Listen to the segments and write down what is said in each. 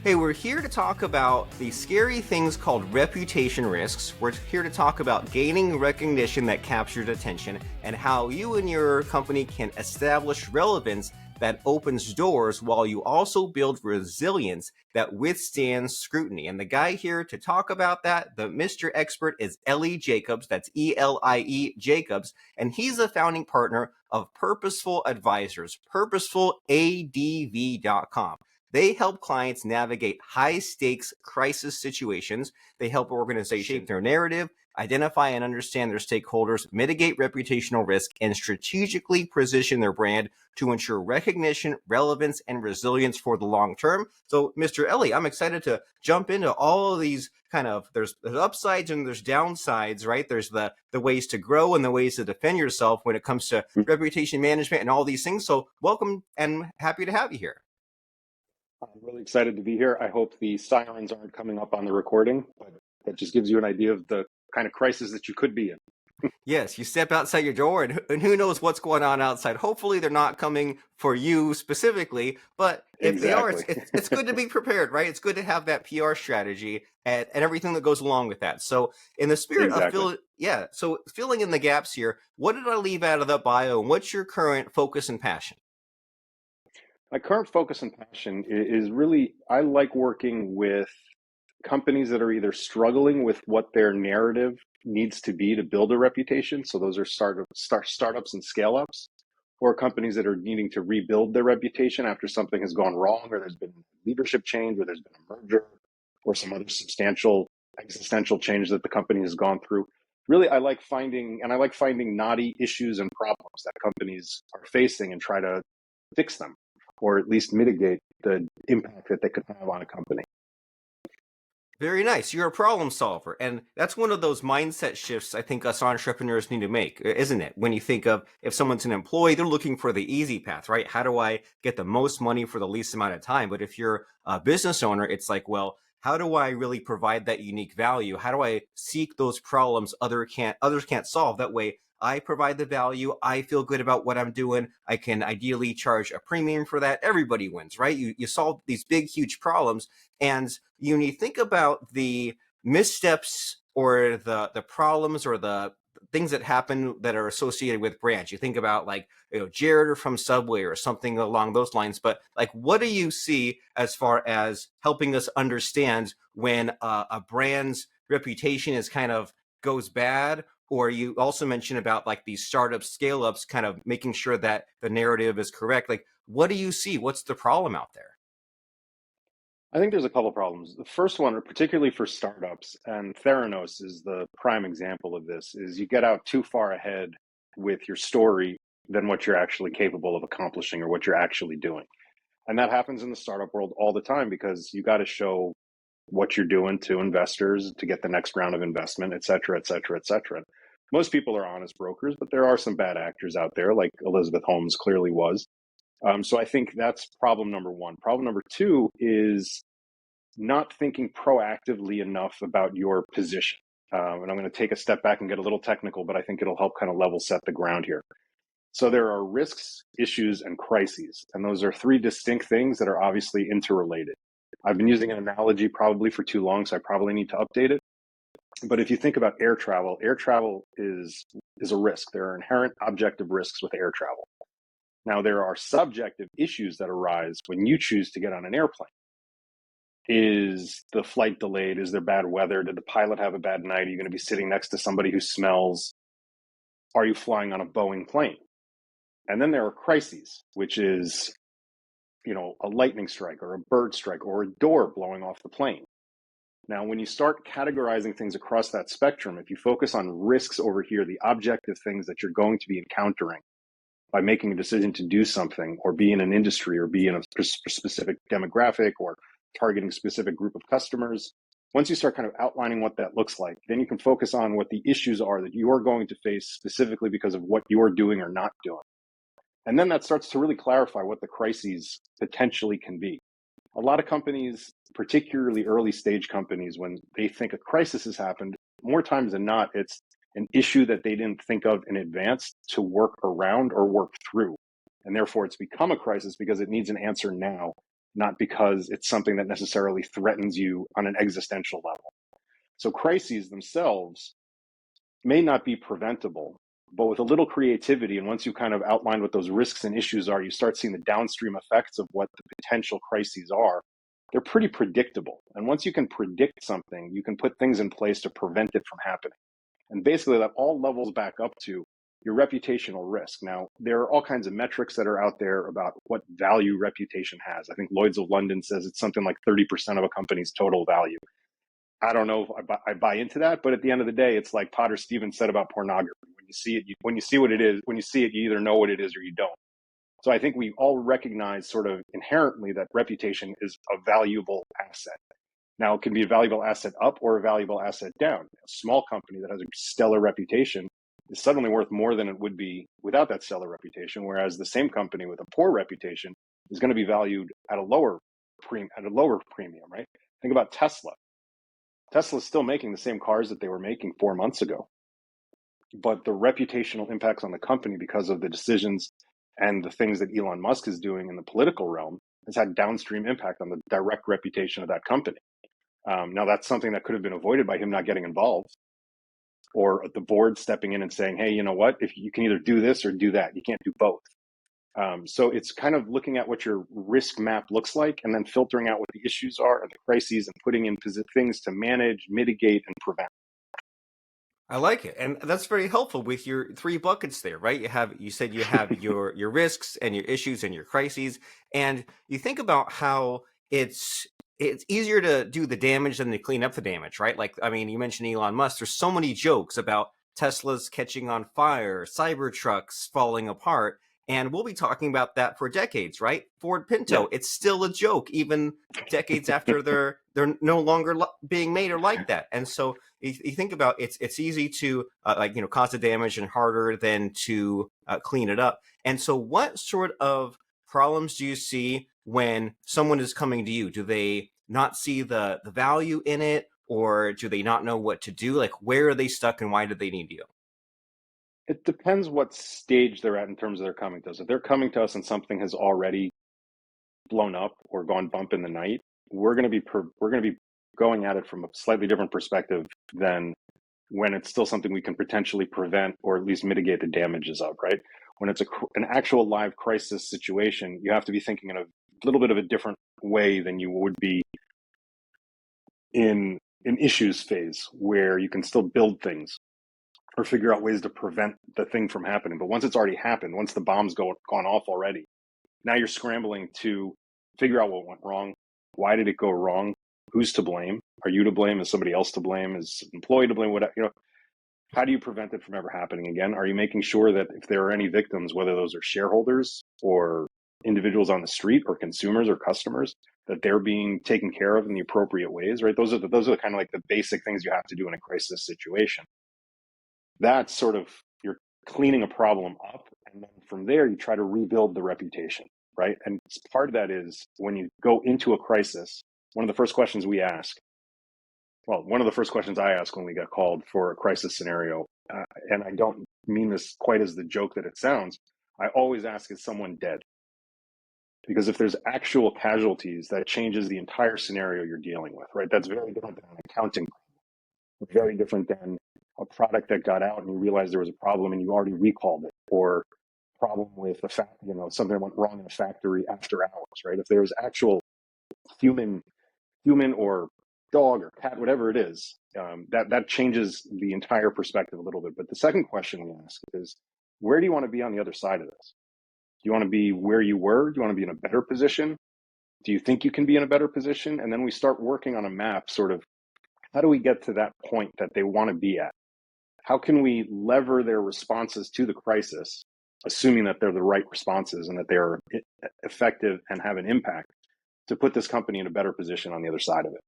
Hey, we're here to talk about the scary things called reputation risks. We're here to talk about gaining recognition that captures attention and how you and your company can establish relevance that opens doors while you also build resilience that withstands scrutiny. And the guy here to talk about that, the Mr. Expert, is Elie Jacobs. That's Elie Jacobs. And he's the founding partner of Purposeful Advisors, purposefuladv.com. They help clients navigate high-stakes crisis situations. They help organizations shape their narrative, identify and understand their stakeholders, mitigate reputational risk, and strategically position their brand to ensure recognition, relevance, and resilience for the long term. So, Mr. Elie, I'm excited to jump into all of these there's upsides and there's downsides, right? There's the ways to grow and the ways to defend yourself when it comes to reputation management and all these things. So welcome and happy to have you here. I'm really excited to be here. I hope the sirens aren't coming up on the recording, but that just gives you an idea of the kind of crisis that you could be in. Yes, you step outside your door and who knows what's going on outside. Hopefully they're not coming for you specifically, but if they are, it's good to be prepared, right? It's good to have that PR strategy and everything that goes along with that. So in the spirit of filling in the gaps here, what did I leave out of the bio and what's your current focus and passion? My current focus and passion is really, I like working with companies that are either struggling with what their narrative needs to be to build a reputation. So those are startups and scale-ups, or companies that are needing to rebuild their reputation after something has gone wrong, or there's been leadership change, or there's been a merger, or some other substantial existential change that the company has gone through. Really, I like finding knotty issues and problems that companies are facing and try to fix them, or at least mitigate the impact that they could have on a company. Very nice. You're a problem solver. And that's one of those mindset shifts I think us entrepreneurs need to make, isn't it? When you think of if someone's an employee, they're looking for the easy path, right? How do I get the most money for the least amount of time? But if you're a business owner, it's like, well, how do I really provide that unique value? How do I seek those problems others can't solve? That way I provide the value. I feel good about what I'm doing. I can ideally charge a premium for that. Everybody wins, right? You solve these big, huge problems. And when you think about the missteps or the problems or the things that happen that are associated with brands, you think about Jared from Subway or something along those lines. But what do you see as far as helping us understand when a brand's reputation is kind of goes bad? Or you also mentioned about these startups, scale ups, kind of making sure that the narrative is correct. What do you see? What's the problem out there? I think there's a couple of problems. The first one, particularly for startups, and Theranos is the prime example of this, is you get out too far ahead with your story than what you're actually capable of accomplishing or what you're actually doing. And that happens in the startup world all the time because you got to show what you're doing to investors to get the next round of investment, et cetera, et cetera, et cetera. Most people are honest brokers, but there are some bad actors out there, like Elizabeth Holmes clearly was. So I think that's problem number one. Problem number two is not thinking proactively enough about your position. And I'm going to take a step back and get a little technical, but I think it'll help kind of level set the ground here. So there are risks, issues, and crises. And those are three distinct things that are obviously interrelated. I've been using an analogy probably for too long, so I probably need to update it. But if you think about air travel is a risk. There are inherent objective risks with air travel. Now, there are subjective issues that arise when you choose to get on an airplane. Is the flight delayed? Is there bad weather? Did the pilot have a bad night? Are you going to be sitting next to somebody who smells? Are you flying on a Boeing plane? And then there are crises, which is, a lightning strike or a bird strike or a door blowing off the plane. Now, when you start categorizing things across that spectrum, if you focus on risks over here, the objective things that you're going to be encountering by making a decision to do something or be in an industry or be in a specific demographic or targeting a specific group of customers, once you start kind of outlining what that looks like, then you can focus on what the issues are that you're going to face specifically because of what you're doing or not doing. And then that starts to really clarify what the crises potentially can be. A lot of companies, particularly early stage companies, when they think a crisis has happened, more times than not, it's an issue that they didn't think of in advance to work around or work through. And therefore, it's become a crisis because it needs an answer now not because it's something that necessarily threatens you on an existential level. So crises themselves may not be preventable, but with a little creativity, and once you kind of outline what those risks and issues are, you start seeing the downstream effects of what the potential crises are. They're pretty predictable. And once you can predict something, you can put things in place to prevent it from happening. And basically, that all levels back up to your reputational risk. Now, there are all kinds of metrics that are out there about what value reputation has. I think Lloyd's of London says it's something like 30% of a company's total value. I don't know if I buy into that, but at the end of the day, it's like Potter Stevens said about pornography. When you see it, when you see what it is, when you see it, you either know what it is or you don't. So I think we all recognize sort of inherently that reputation is a valuable asset. Now, it can be a valuable asset up or a valuable asset down. A small company that has a stellar reputation is suddenly worth more than it would be without that stellar reputation, whereas the same company with a poor reputation is going to be valued at a lower premium, right? Think about Tesla. Tesla is still making the same cars that they were making 4 months ago, but the reputational impacts on the company because of the decisions and the things that Elon Musk is doing in the political realm has had downstream impact on the direct reputation of that company. Now, that's something that could have been avoided by him not getting involved, or the board stepping in and saying, hey, you know what, if you can either do this or do that, you can't do both. So it's kind of looking at what your risk map looks like and then filtering out what the issues are and the crises and putting in things to manage, mitigate, and prevent. I like it. And that's very helpful with your three buckets there, right? You said you have your risks and your issues and your crises. And you think about how it's easier to do the damage than to clean up the damage, right? Like, I mean, you mentioned Elon Musk. There's so many jokes about Teslas catching on fire, Cybertrucks falling apart. And we'll be talking about that for decades, right? Ford Pinto, Yeah. it's still a joke, even decades after they're no longer being made or like that. And so you think about it's easy to cause the damage and harder than to clean it up. And so what sort of problems do you see when someone is coming to you? Do they not see the value in it, or do they not know what to do? Like, where are they stuck and why do they need you? It depends what stage they're at in terms of their coming to us. If they're coming to us and something has already blown up or gone bump in the night, we're going to be going at it from a slightly different perspective than when it's still something we can potentially prevent or at least mitigate the damages of, right? When it's an actual live crisis situation, you have to be thinking in a little bit of a different way than you would be in an issues phase, where you can still build things or figure out ways to prevent the thing from happening. But once it's already happened, once the bomb's gone off already, now you're scrambling to figure out what went wrong. Why did it go wrong? Who's to blame? Are you to blame? Is somebody else to blame? Is an employee to blame? What, how do you prevent it from ever happening again? Are you making sure that if there are any victims, whether those are shareholders or individuals on the street or consumers or customers, that they're being taken care of in the appropriate ways, right? Those are the kind of like the basic things you have to do in a crisis situation. That's sort of, you're cleaning a problem up, and then from there you try to rebuild the reputation, right? And part of that is when you go into a crisis, one of the first questions we ask, well, one of the first questions I ask when we get called for a crisis scenario, and I don't mean this quite as the joke that it sounds, I always ask, is someone dead? Because if there's actual casualties, that changes the entire scenario you're dealing with, right? That's very different than an accounting, very different than a product that got out and you realized there was a problem and you already recalled it, or problem with something went wrong in a factory after hours, right? If there's actual human or dog or cat, whatever it is, that changes the entire perspective a little bit. But the second question we ask is, where do you want to be on the other side of this? Do you want to be where you were? Do you want to be in a better position? Do you think you can be in a better position? And then we start working on a map, sort of, how do we get to that point that they want to be at? How can we lever their responses to the crisis, assuming that they're the right responses and that they're effective and have an impact, to put this company in a better position on the other side of it?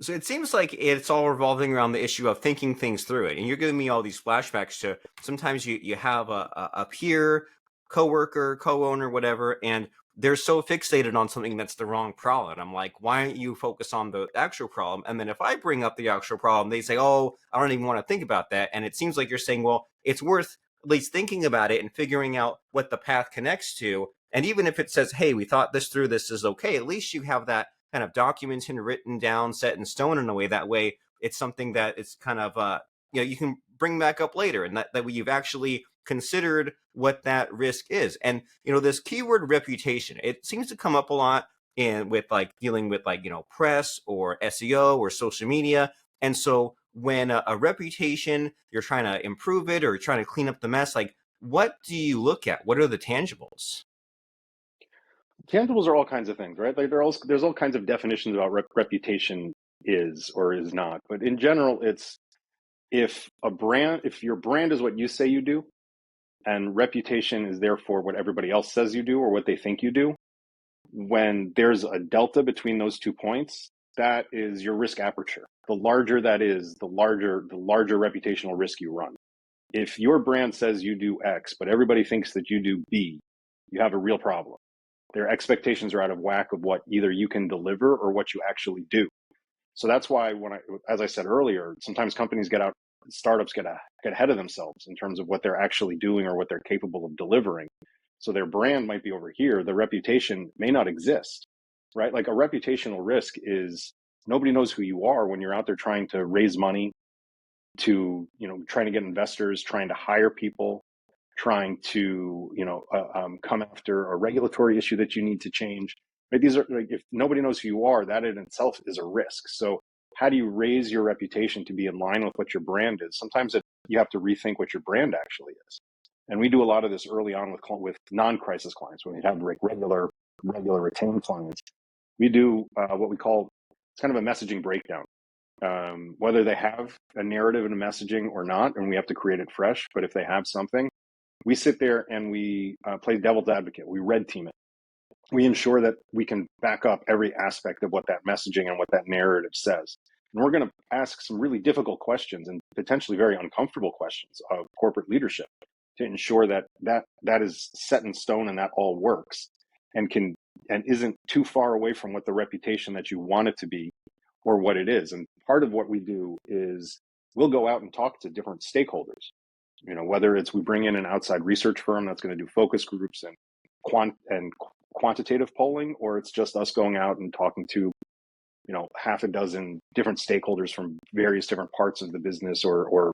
So it seems like it's all revolving around the issue of thinking things through it. And you're giving me all these flashbacks to sometimes you have a peer, coworker, co-owner, whatever, and they're so fixated on something that's the wrong problem. I'm like, why don't you focus on the actual problem? And then if I bring up the actual problem, they say, oh, I don't even want to think about that. And it seems like you're saying, well, it's worth at least thinking about it and figuring out what the path connects to. And even if it says, hey, we thought this through, this is okay, at least you have that kind of documented, written down, set in stone in a way. That way it's something that it's kind of, you can bring back up later, and that way you've actually considered what that risk is. And, this keyword reputation, it seems to come up a lot in with like dealing with like, press or SEO or social media. And so when a reputation, you're trying to improve it or you're trying to clean up the mess, like what do you look at? What are the tangibles? Tangibles are all kinds of things, right? Like there's all kinds of definitions about reputation is or is not. But in general, it's if your brand is what you say you do, and reputation is therefore what everybody else says you do or what they think you do, when there's a delta between those 2 points, that is your risk aperture. The larger that is, the larger reputational risk you run. If your brand says you do X, but everybody thinks that you do B, you have a real problem. Their expectations are out of whack of what either you can deliver or what you actually do. So that's why as I said earlier, sometimes startups get ahead of themselves in terms of what they're actually doing or what they're capable of delivering. So their brand might be over here, the reputation may not exist, right? Like a reputational risk is nobody knows who you are when you're out there trying to raise money, trying to get investors, trying to hire people, trying to come after a regulatory issue that you need to change. Right? These are like, if nobody knows who you are, that in itself is a risk. So how do you raise your reputation to be in line with what your brand is? Sometimes you have to rethink what your brand actually is. And we do a lot of this early on with non-crisis clients. When we have like regular retained clients, we do what we call, it's kind of a messaging breakdown. Whether they have a narrative and a messaging or not, and we have to create it fresh. But if they have something, we sit there and we play devil's advocate. We red team it. We ensure that we can back up every aspect of what that messaging and what that narrative says. And we're going to ask some really difficult questions and potentially very uncomfortable questions of corporate leadership to ensure that is set in stone and that all works and isn't too far away from what the reputation that you want it to be or what it is. And part of what we do is we'll go out and talk to different stakeholders. Whether it's we bring in an outside research firm that's going to do focus groups and quantitative polling, or it's just us going out and talking to, half a dozen different stakeholders from various different parts of the business or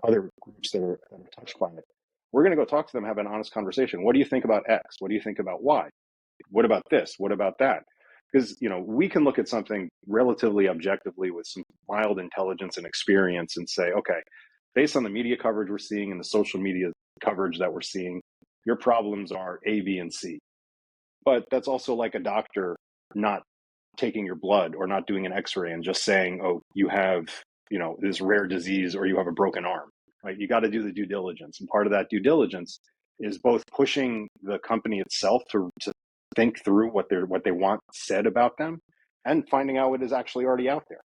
other groups that are touched by it. We're going to go talk to them, have an honest conversation. What do you think about X? What do you think about Y? What about this? What about that? Because, we can look at something relatively objectively with some mild intelligence and experience and say, okay, based on the media coverage we're seeing and the social media coverage that we're seeing, your problems are A, B, and C. But that's also like a doctor not taking your blood or not doing an x-ray and just saying, oh, you have, this rare disease or you have a broken arm, right? You got to do the due diligence. And part of that due diligence is both pushing the company itself to think through what they want said about them and finding out what is actually already out there.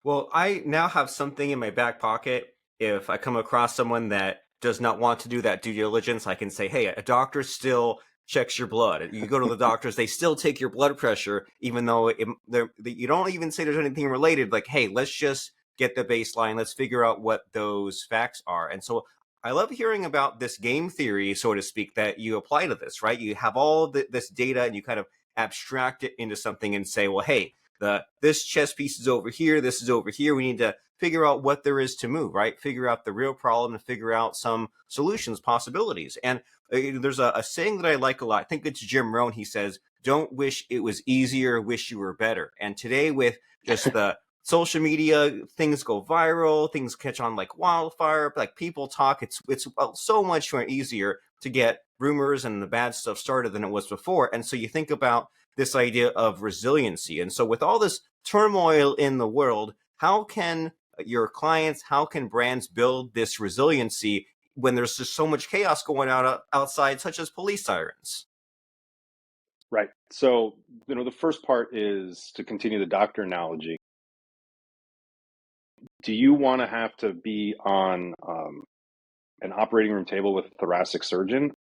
Well, I now have something in my back pocket. If I come across someone that does not want to do that due diligence, I can say, hey, a doctor still checks your blood. You go to the doctors, they still take your blood pressure, even though you don't even say there's anything related. Like, hey, let's just get the baseline. Let's figure out what those facts are. And so I love hearing about this game theory, so to speak, that you apply to this, right? You have all this data and you kind of abstract it into something and say, well, hey, this chess piece is over here, this is over here. We need to figure out what there is to move, right? Figure out the real problem and figure out some solutions, possibilities. And there's a saying that I like a lot. I think it's Jim Rohn. He says, don't wish it was easier, wish you were better. And today with just the social media, things go viral, things catch on like wildfire, like people talk. It's so much more easier to get rumors and the bad stuff started than it was before. And so you think about this idea of resiliency. And so with all this turmoil in the world, how can your clients, how can brands build this resiliency when there's just so much chaos going on outside, such as police sirens? Right. So, the first part is to continue the doctor analogy. Do you want to have to be on an operating room table with a thoracic surgeon,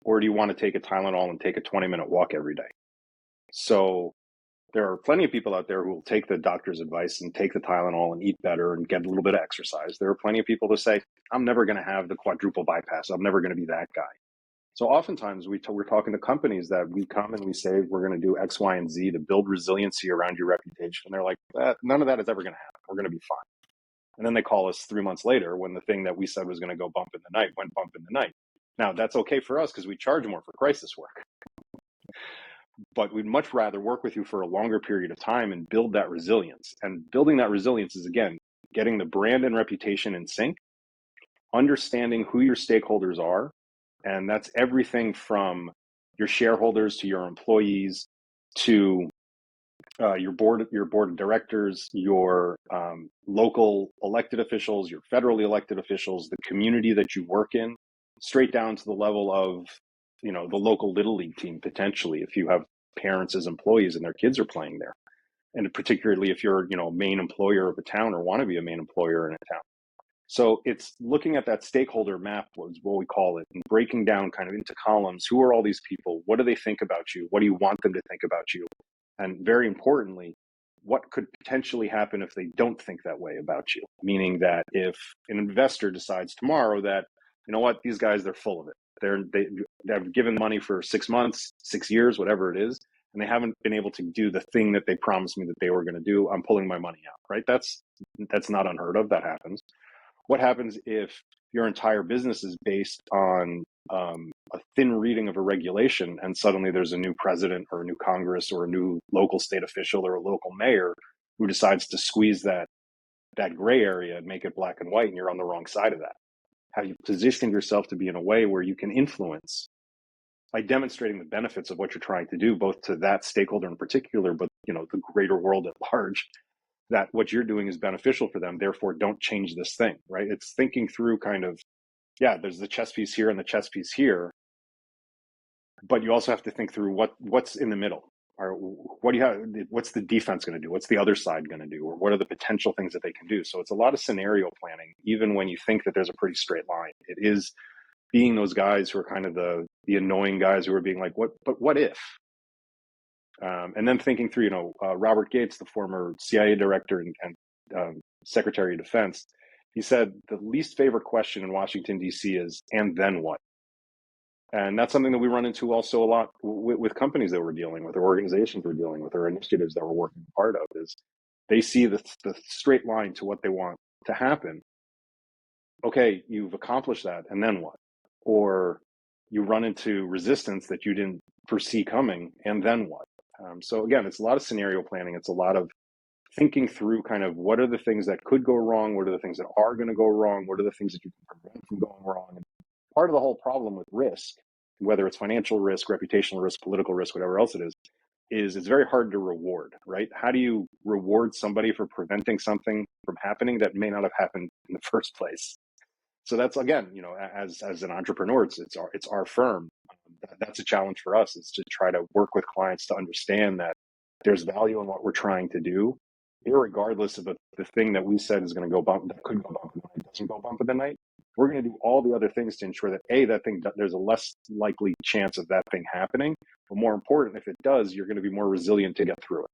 or do you want to take a Tylenol and take a 20-minute walk every day? So there are plenty of people out there who will take the doctor's advice and take the Tylenol and eat better and get a little bit of exercise. There are plenty of people who say, I'm never going to have the quadruple bypass. I'm never going to be that guy. So oftentimes we're talking to companies that we come and we say we're going to do X, Y, and Z to build resiliency around your reputation. And they're like, none of that is ever going to happen. We're going to be fine. And then they call us 3 months later when the thing that we said was going to go bump in the night went bump in the night. Now, that's okay for us because we charge more for crisis work. But we'd much rather work with you for a longer period of time and build that resilience. And building that resilience is, again, getting the brand and reputation in sync, understanding who your stakeholders are. And that's everything from your shareholders to your employees to your board of directors, your local elected officials, your federally elected officials, the community that you work in, straight down to the level of, the local little league team potentially, if you have parents as employees and their kids are playing there, and particularly if you're a main employer of a town or want to be a main employer in a town. So it's looking at that stakeholder map, was what we call it, and breaking down kind of into columns. Who are all these people? What do they think about you? What do you want them to think about you? And very importantly, what could potentially happen if they don't think that way about you? Meaning that if an investor decides tomorrow that, you know what, these guys, they're full of it. They've given money for 6 months, 6 years, whatever it is, and they haven't been able to do the thing that they promised me that they were going to do. I'm pulling my money out, right? That's not unheard of. That happens. What happens if your entire business is based on a thin reading of a regulation, and suddenly there's a new president or a new Congress or a new local state official or a local mayor who decides to squeeze that gray area and make it black and white, and you're on the wrong side of that? Have you positioned yourself to be in a way where you can influence by demonstrating the benefits of what you're trying to do, both to that stakeholder in particular, but the greater world at large, that what you're doing is beneficial for them, therefore don't change this thing, right? It's thinking through kind of, there's the chess piece here and the chess piece here, but you also have to think through what's in the middle, or what do you have, what's the defense going to do, what's the other side going to do, or what are the potential things that they can do. So it's a lot of scenario planning, even when you think that there's a pretty straight line. It is being those guys who are kind of the annoying guys who are being like, but what if? And then thinking through, Robert Gates, the former CIA director and Secretary of Defense, he said the least favorite question in Washington, D.C. is, and then what? And that's something that we run into also a lot with companies that we're dealing with, or organizations we're dealing with, or initiatives that we're working part of, is they see the straight line to what they want to happen. Okay, you've accomplished that, and then what? Or you run into resistance that you didn't foresee coming, and then what? So again, it's a lot of scenario planning. It's a lot of thinking through kind of what are the things that could go wrong, what are the things that are going to go wrong, what are the things that you can prevent from going wrong. And part of the whole problem with risk, whether it's financial risk, reputational risk, political risk, whatever else it is it's very hard to reward, right? How do you reward somebody for preventing something from happening that may not have happened in the first place? So that's, again, as an entrepreneur, it's our firm. That's a challenge for us, is to try to work with clients to understand that there's value in what we're trying to do, irregardless of the thing that we said is going to go bump, that could go bump in the night, doesn't go bump in the night. We're going to do all the other things to ensure that that thing, there's a less likely chance of that thing happening. But more important, if it does, you're going to be more resilient to get through it.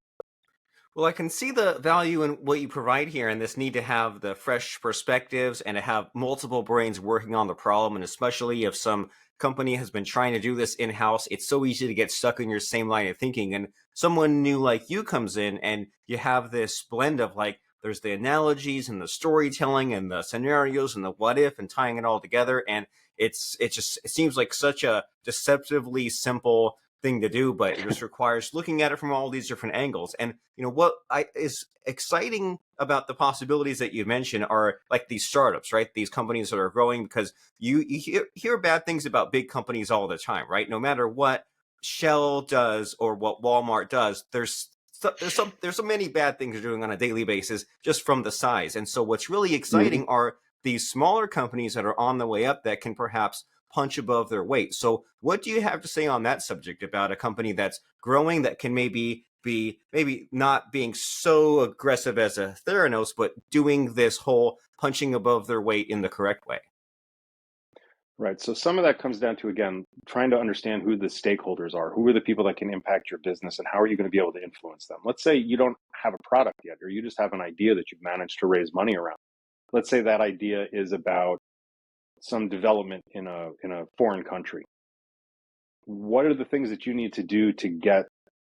Well, I can see the value in what you provide here and this need to have the fresh perspectives and to have multiple brains working on the problem. And especially if some company has been trying to do this in-house, it's so easy to get stuck in your same line of thinking. And someone new like you comes in and you have this blend of like, there's the analogies and the storytelling and the scenarios and the what if and tying it all together. And it seems like such a deceptively simple thing to do, but it just requires looking at it from all these different angles. And what is exciting about the possibilities that you mentioned are like these startups, right? These companies that are growing, because you hear bad things about big companies all the time, right? No matter what Shell does or what Walmart does, there's so many bad things they're doing on a daily basis just from the size. And so what's really exciting are these smaller companies that are on the way up that can perhaps punch above their weight. So what do you have to say on that subject about a company that's growing that can maybe be not being so aggressive as a Theranos, but doing this whole punching above their weight in the correct way? Right. So some of that comes down to, again, trying to understand who the stakeholders are, who are the people that can impact your business, and how are you going to be able to influence them? Let's say you don't have a product yet, or you just have an idea that you've managed to raise money around. Let's say that idea is about some development in a foreign country. what are the things that you need to do to get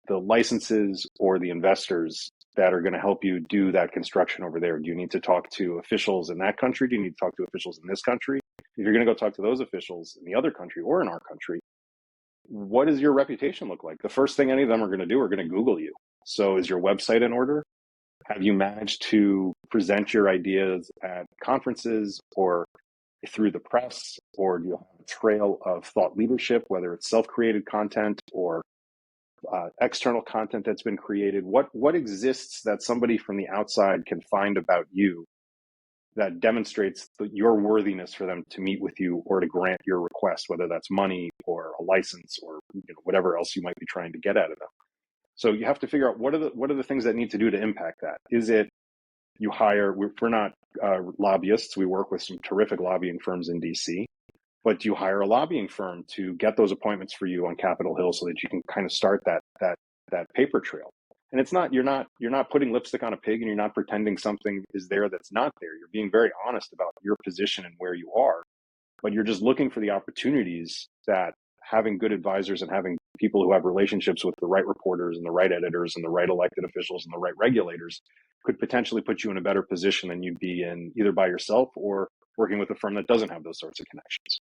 the licenses or the investors that are going to help you do that construction over there? Do you need to talk to officials in that country? Do you need to talk to officials in this country? If you're going to go talk to those officials in the other country or in our country, what does your reputation look like? The first thing any of them are going to do are going to Google you. So is your website in order? Have you managed to present your ideas at conferences or through the press? Or do you have a trail of thought leadership, whether it's self-created content or external content that's been created? What exists that somebody from the outside can find about you that demonstrates your worthiness for them to meet with you or to grant your request, whether that's money or a license or whatever else you might be trying to get out of them? So you have to figure out what are the things that need to do to impact that. Is it you hire? We're not lobbyists. We work with some terrific lobbying firms in DC, but you hire a lobbying firm to get those appointments for you on Capitol Hill so that you can kind of start that paper trail. And it's not you're not putting lipstick on a pig, and you're not pretending something is there that's not there. You're being very honest about your position and where you are, but you're just looking for the opportunities that having good advisors and having people who have relationships with the right reporters and the right editors and the right elected officials and the right regulators could potentially put you in a better position than you'd be in either by yourself or working with a firm that doesn't have those sorts of connections.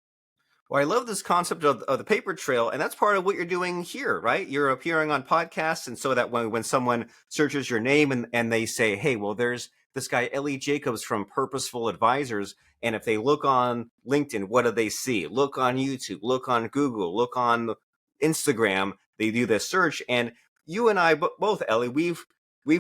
Well, I love this concept of the paper trail, and that's part of what you're doing here, right? You're appearing on podcasts, and so that when someone searches your name and they say, hey, well, there's this guy, Elie Jacobs from Purposeful Advisors, and if they look on LinkedIn, what do they see? Look on YouTube, look on Google, look on Instagram, they do this search, and you and I both, Elie, we've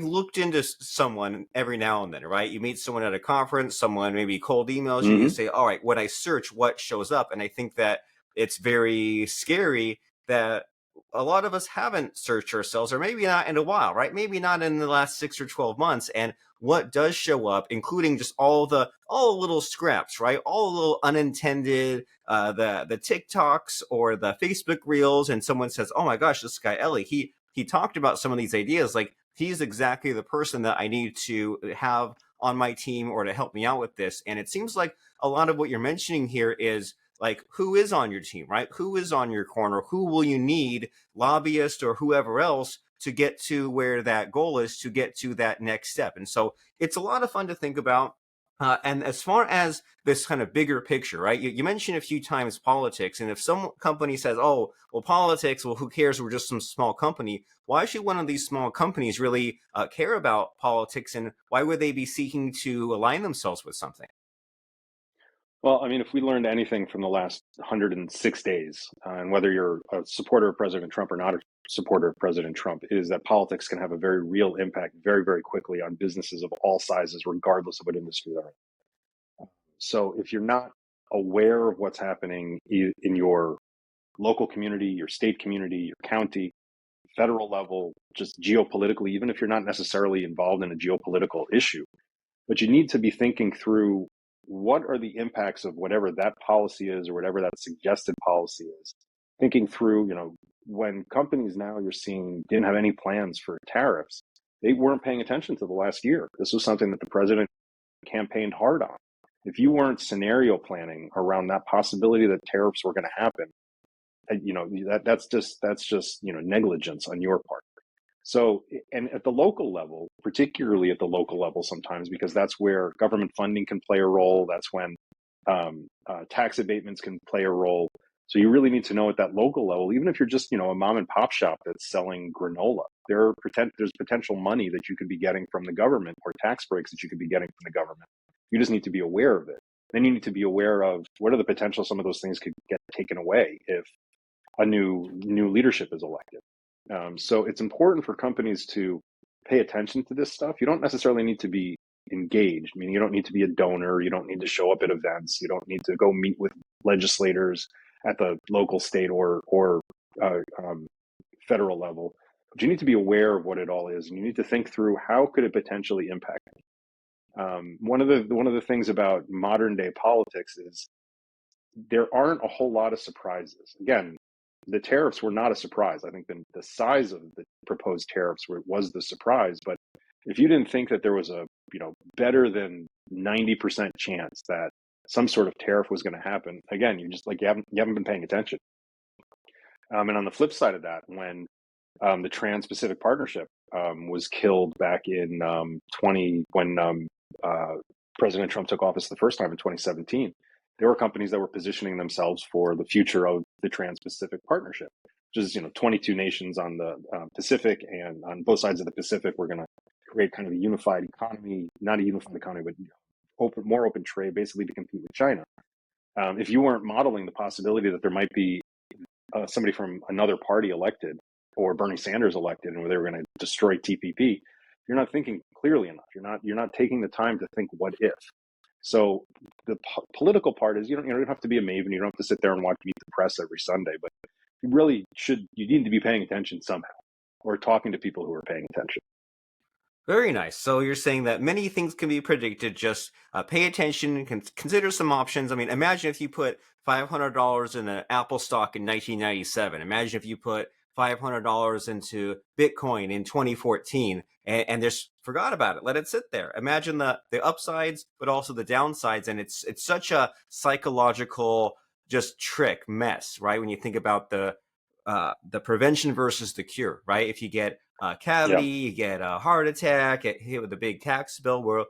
looked into someone every now and then, right? You meet someone at a conference, someone maybe cold emails you, you Mm-hmm. say, all right, when I search, what shows up? And I think that it's very scary that a lot of us haven't searched ourselves, or maybe not in a while, right? Maybe not in the last 6 or 12 months. And what does show up, including just all the little scraps, right? All the little unintended, the TikToks or the Facebook reels, and someone says, oh my gosh, this guy Elie, he talked about some of these ideas, like he's exactly the person that I need to have on my team or to help me out with this. And it seems like a lot of what you're mentioning here is like, who is on your team, right? Who is on your corner? Who will you need, lobbyist or whoever else, to get to where that goal is, to get to that next step? And so it's a lot of fun to think about. And as far as this kind of bigger picture, right? You mentioned a few times politics, and if some company says, "Oh, well, politics, well, who cares? We're just some small company." Why should one of these small companies really care about politics, and why would they be seeking to align themselves with something? Well, I mean, if we learned anything from the last 106 days, and whether you're a supporter of President Trump or not a supporter of President Trump, is that politics can have a very real impact very, very quickly on businesses of all sizes, regardless of what industry they're in. So if you're not aware of what's happening in your local community, your state community, your county, federal level, just geopolitically, even if you're not necessarily involved in a geopolitical issue, but you need to be thinking through what are the impacts of whatever that policy is or whatever that suggested policy is. Thinking through, when companies now you're seeing didn't have any plans for tariffs, they weren't paying attention to the last year. This was something that the president campaigned hard on. If you weren't scenario planning around that possibility that tariffs were going to happen, that's just negligence on your part. So, and at the local level, particularly at the local level sometimes, because that's where government funding can play a role. That's when tax abatements can play a role. So you really need to know at that local level, even if you're just, a mom and pop shop that's selling granola, there's potential money that you could be getting from the government or tax breaks that you could be getting from the government. You just need to be aware of it. Then you need to be aware of what are the potential some of those things could get taken away if a new leadership is elected. So it's important for companies to pay attention to this stuff. You don't necessarily need to be engaged. I mean, you don't need to be a donor. You don't need to show up at events. You don't need to go meet with legislators at the local, state, or federal level. But you need to be aware of what it all is, and you need to think through how could it potentially impact me. One of the things about modern day politics is there aren't a whole lot of surprises. Again, the tariffs were not a surprise. I think the size of the proposed tariffs was the surprise. But if you didn't think that there was a better than 90% chance that some sort of tariff was going to happen, again, you haven't been paying attention. And on the flip side of that, when the Trans-Pacific Partnership was killed back in 20 when uh, President Trump took office the first time in 2017. There were companies that were positioning themselves for the future of the Trans-Pacific Partnership, which is 22 nations on the Pacific, and on both sides of the Pacific, we're going to create kind of a unified economy, not a unified economy, but more open trade, basically to compete with China. If you weren't modeling the possibility that there might be somebody from another party elected, or Bernie Sanders elected, and they were going to destroy TPP, you're not thinking clearly enough. You're not taking the time to think what if. So the political part is you don't have to be a maven. You don't have to sit there and watch Meet the Press every Sunday, but you really should. You need to be paying attention somehow, or talking to people who are paying attention. Very nice. So you're saying that many things can be predicted. Just pay attention, consider some options. I mean, imagine if you put $500 in an Apple stock in 1997. Imagine if you put $500 into Bitcoin in 2014 and just forgot about it. Let it sit there. Imagine the upsides, but also the downsides. And it's such a psychological just trick mess, right? When you think about the prevention versus the cure, right? If you get a cavity, Yeah. you get a heart attack, get hit with a big tax bill. Where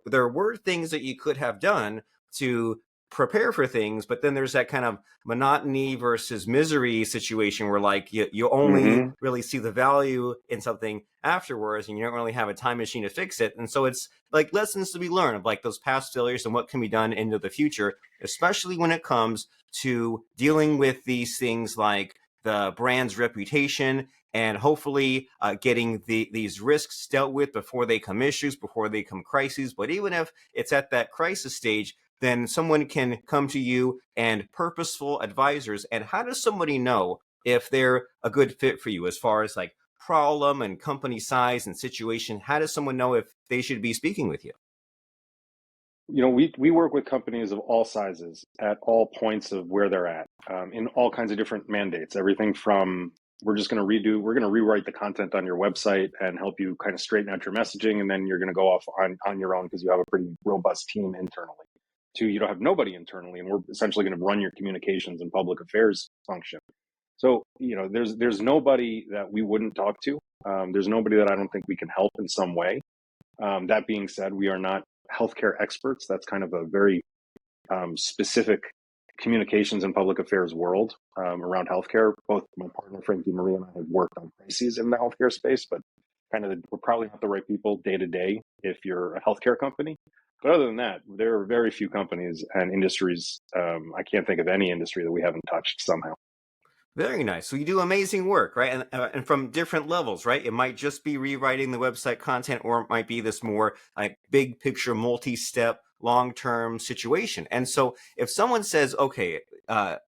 there were things that you could have done to prepare for things, but then there's that kind of monotony versus misery situation where like you only Mm-hmm. really see the value in something afterwards and you don't really have a time machine to fix it. And so it's like lessons to be learned of like those past failures and what can be done into the future, especially when it comes to dealing with these things like the brand's reputation and hopefully getting these risks dealt with before they come issues, before they come crises. But even if it's at that crisis stage, then someone can come to you and Purposeful Advisors. And how does somebody know if they're a good fit for you as far as like problem and company size and situation? How does someone know if they should be speaking with you? We work with companies of all sizes at all points of where they're at, in all kinds of different mandates. Everything from we're going to rewrite the content on your website and help you kind of straighten out your messaging, and then you're going to go off on your own because you have a pretty robust team internally. To you don't have nobody internally, and we're essentially going to run your communications and public affairs function. So there's nobody that we wouldn't talk to. There's nobody that I don't think we can help in some way. That being said, we are not healthcare experts. That's kind of a very specific communications and public affairs world around healthcare. Both my partner Frank DeMaria and I have worked on crises in the healthcare space, but we're probably not the right people day to day if you're a healthcare company. But other than that, there are very few companies and industries. I can't think of any industry that we haven't touched somehow. Very nice. So you do amazing work, right? And from different levels, right? It might just be rewriting the website content, or it might be this more like big picture, multi-step, long-term situation. And so if someone says, okay,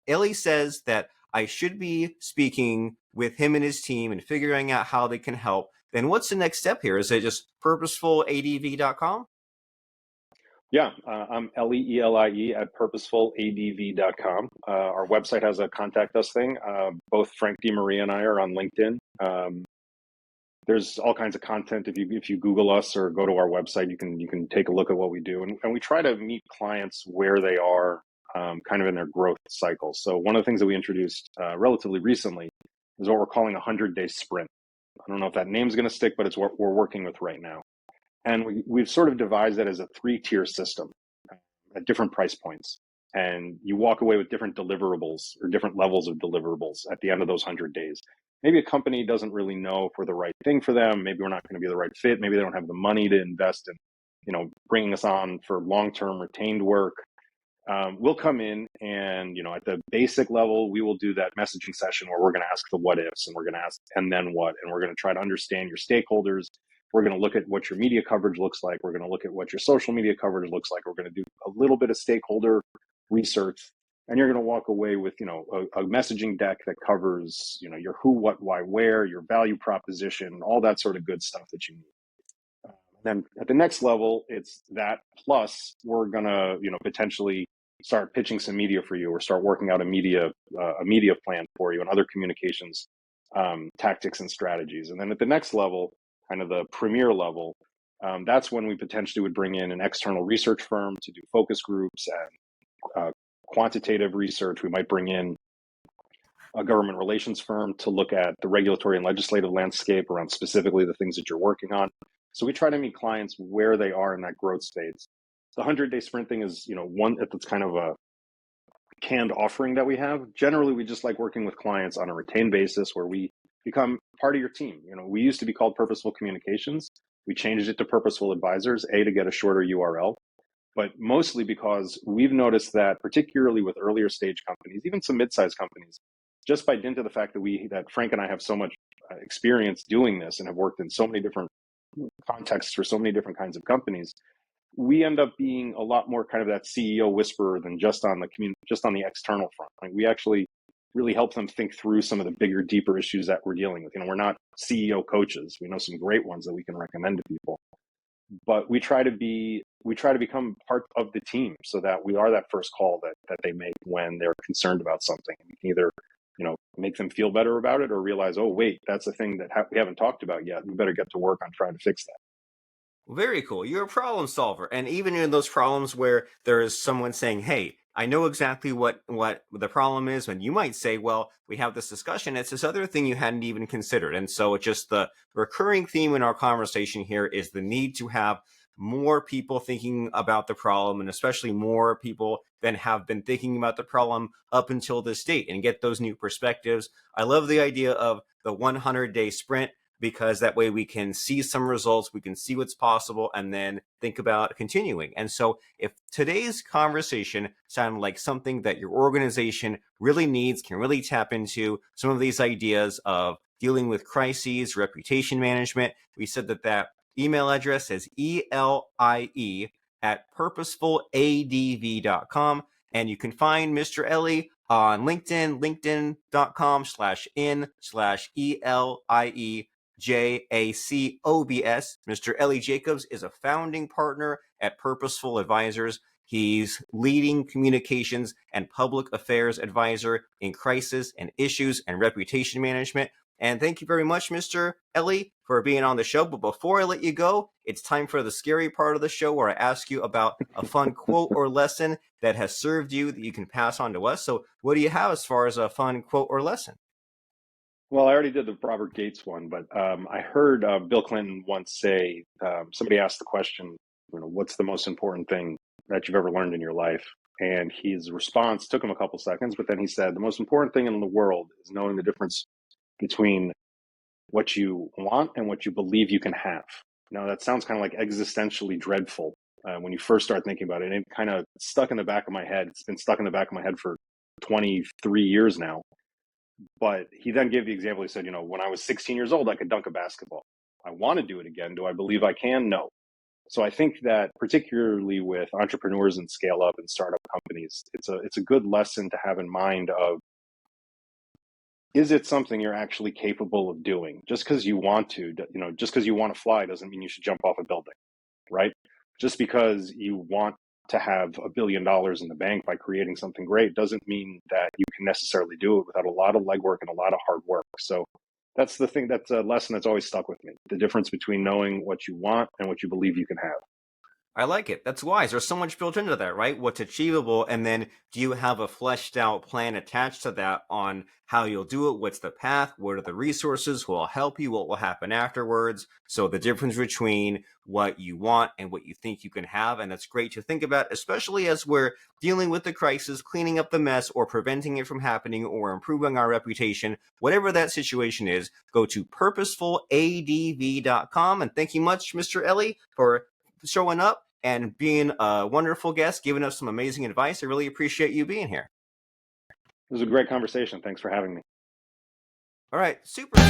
Elie says that I should be speaking with him and his team and figuring out how they can help, then what's the next step here? Is it just purposefuladv.com? Yeah, I'm Elie, Elie, at purposefuladv.com. Our website has a contact us thing. Both Frank DeMaria and I are on LinkedIn. There's all kinds of content. If you Google us or go to our website, you can take a look at what we do. And we try to meet clients where they are kind of in their growth cycle. So one of the things that we introduced relatively recently is what we're calling a 100-day sprint. I don't know if that name's going to stick, but it's what we're working with right now. And we've sort of devised that as a 3-tier system at different price points. And you walk away with different deliverables or different levels of deliverables at the end of those 100 days. Maybe a company doesn't really know if we're the right thing for them. Maybe we're not going to be the right fit. Maybe they don't have the money to invest in, bringing us on for long-term retained work. We'll come in and, at the basic level, we will do that messaging session where we're going to ask the what ifs, and we're going to ask, and then what? And we're going to try to understand your stakeholders. We're going to look at what your media coverage looks like. We're going to look at what your social media coverage looks like. We're going to do a little bit of stakeholder research, and you're going to walk away with, a messaging deck that covers, your who, what, why, where, your value proposition, all that sort of good stuff that you need. Then at the next level, it's that plus we're going to, potentially start pitching some media for you, or start working out a media plan for you and other communications tactics and strategies. And then at the next level, kind of the premier level, that's when we potentially would bring in an external research firm to do focus groups and quantitative research. We might bring in a government relations firm to look at the regulatory and legislative landscape around specifically the things that you're working on. So we try to meet clients where they are in that growth stage. The 100-day sprint thing is, one that's kind of a canned offering that we have. Generally, we just like working with clients on a retained basis where we become part of your team. We used to be called Purposeful Communications. We changed it to Purposeful Advisors, to get a shorter URL, but mostly because we've noticed that particularly with earlier stage companies, even some mid-sized companies, just by dint of the fact that Frank and I have so much experience doing this and have worked in so many different contexts for so many different kinds of companies, we end up being a lot more kind of that CEO whisperer than just on the external front. Like, we actually really help them think through some of the bigger, deeper issues that we're dealing with. We're not CEO coaches. We know some great ones that we can recommend to people, but we try to become part of the team so that we are that first call that they make when they're concerned about something. We can either make them feel better about it or realize, oh wait, that's a thing that we haven't talked about yet. We better get to work on trying to fix that. Very cool. You're a problem solver. And even in those problems where there is someone saying, hey, I know exactly what the problem is, and you might say, well, we have this discussion, it's this other thing you hadn't even considered. And so it's just the recurring theme in our conversation here is the need to have more people thinking about the problem, and especially more people than have been thinking about the problem up until this date, and get those new perspectives. I love the idea of the 100-day sprint, because that way we can see some results, we can see what's possible, and then think about continuing. And so if today's conversation sounded like something that your organization really needs, can really tap into some of these ideas of dealing with crises, reputation management, we said that email address is ELIE@purposefuladv.com. And you can find Mr. Elie on LinkedIn, linkedin.com/in/ELIE Jacobs. Mr. Elie Jacobs is a founding partner at Purposeful Advisors. He's leading communications and public affairs advisor in crisis and issues and reputation management. And thank you very much, Mr. Elie, for being on the show. But before I let you go, it's time for the scary part of the show where I ask you about a fun quote or lesson that has served you that you can pass on to us. So what do you have as far as a fun quote or lesson? Well, I already did the Robert Gates one, but I heard Bill Clinton once say, somebody asked the question, what's the most important thing that you've ever learned in your life? And his response took him a couple seconds, but then he said, the most important thing in the world is knowing the difference between what you want and what you believe you can have. Now, that sounds kind of like existentially dreadful when you first start thinking about it. And it kind of stuck in the back of my head. It's been stuck in the back of my head for 23 years now. But he then gave the example. He said, when I was 16 years old, I could dunk a basketball. I want to do it again. Do I believe I can? No. So I think that particularly with entrepreneurs and scale up and startup companies, it's a good lesson to have in mind of, is it something you're actually capable of doing? Just because you want to, just because you want to fly doesn't mean you should jump off a building, right? Just because you want to have $1 billion in the bank by creating something great doesn't mean that you can necessarily do it without a lot of legwork and a lot of hard work. So that's the thing, that's a lesson that's always stuck with me. The difference between knowing what you want and what you believe you can have. I like it. That's wise. There's so much built into that, right? What's achievable, and then do you have a fleshed out plan attached to that on how you'll do it? What's the path? What are the resources? Who will help you? What will happen afterwards? So the difference between what you want and what you think you can have, and that's great to think about, especially as we're dealing with the crisis, cleaning up the mess, or preventing it from happening, or improving our reputation. Whatever that situation is, go to purposefuladv.com. And thank you much, Mr. Elie, for showing up and being a wonderful guest, giving us some amazing advice. I really appreciate you being here. It was a great conversation. Thanks for having me. All right, super.